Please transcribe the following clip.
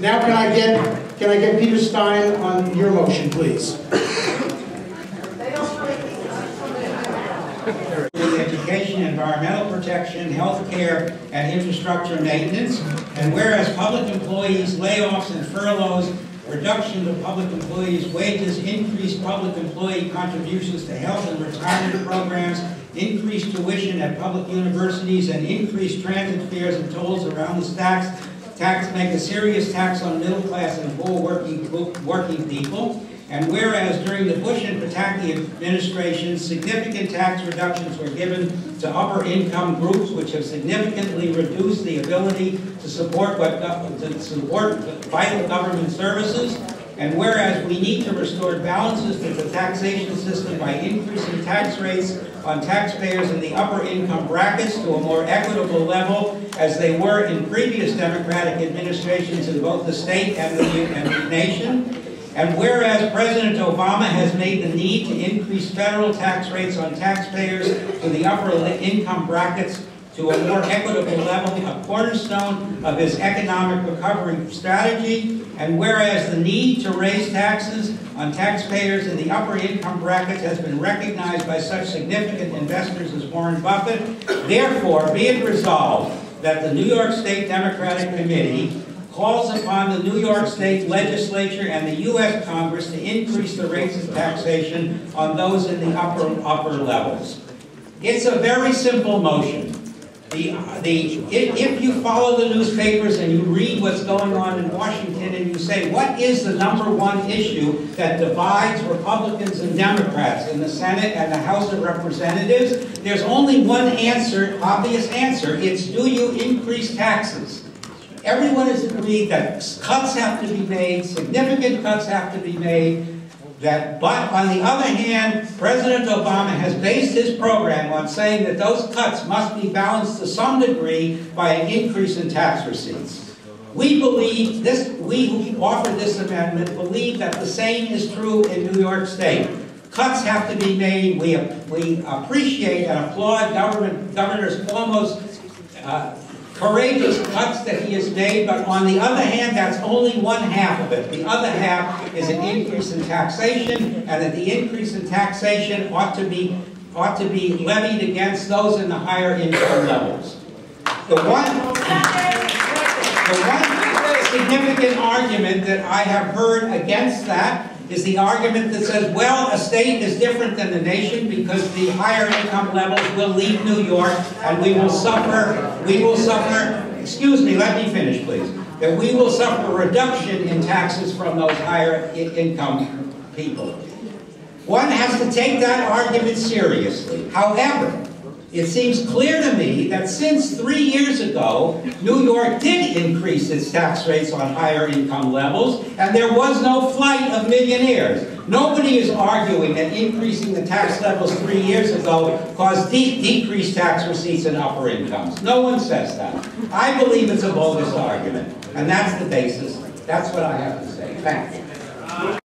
Now can I get Peter Stein on your motion, please? Education, environmental protection, health care, and infrastructure maintenance. And whereas public employees' layoffs and furloughs, reduction of public employees' wages, increased public employee contributions to health and retirement programs, increased tuition at public universities, and increased transit fares and tolls around the tax make a serious tax on middle class and poor working people. And whereas during the Bush and Pataki administration, significant tax reductions were given to upper income groups, which have significantly reduced the ability to support vital government services. And whereas we need to restore balances to the taxation system by increasing tax rates on taxpayers in the upper income brackets to a more equitable level as they were in previous Democratic administrations in both the state and the nation. And whereas President Obama has made the need to increase federal tax rates on taxpayers to the upper income brackets to a more equitable level, a cornerstone of his economic recovery strategy, and whereas the need to raise taxes on taxpayers in the upper income brackets has been recognized by such significant investors as Warren Buffett, therefore be it resolved that the New York State Democratic Committee calls upon the New York State Legislature and the U.S. Congress to increase the rates of taxation on those in the upper levels. It's a very simple motion. If you follow the newspapers and you read what's going on in Washington and you say, what is the #1 issue that divides Republicans and Democrats in the Senate and the House of Representatives, there's only one answer, obvious answer. It's, do you increase taxes? Everyone has agreed that cuts have to be made, significant cuts have to be made, but on the other hand, President Obama has based his program on saying that those cuts must be balanced to some degree by an increase in tax receipts. We believe this, we who offered this amendment believe that the same is true in New York State. Cuts have to be made. We appreciate and applaud Governor Cuomo's courageous cuts that he has made, but on the other hand, that's only one half of it. The other half is an increase in taxation, and that the increase in taxation ought to be levied against those in the higher income levels. The one significant argument that I have heard against that is the argument that says, well, a state is different than the nation because the higher income levels will leave New York and we will suffer, excuse me, let me finish please, that we will suffer a reduction in taxes from those higher income people. One has to take that argument seriously. However, it seems clear to me that since 3 years ago, New York did increase its tax rates on higher income levels, and there was no flight of millionaires. Nobody is arguing that increasing the tax levels 3 years ago caused decreased tax receipts in upper incomes. No one says that. I believe it's a bogus argument, and that's the basis. That's what I have to say. Thank you.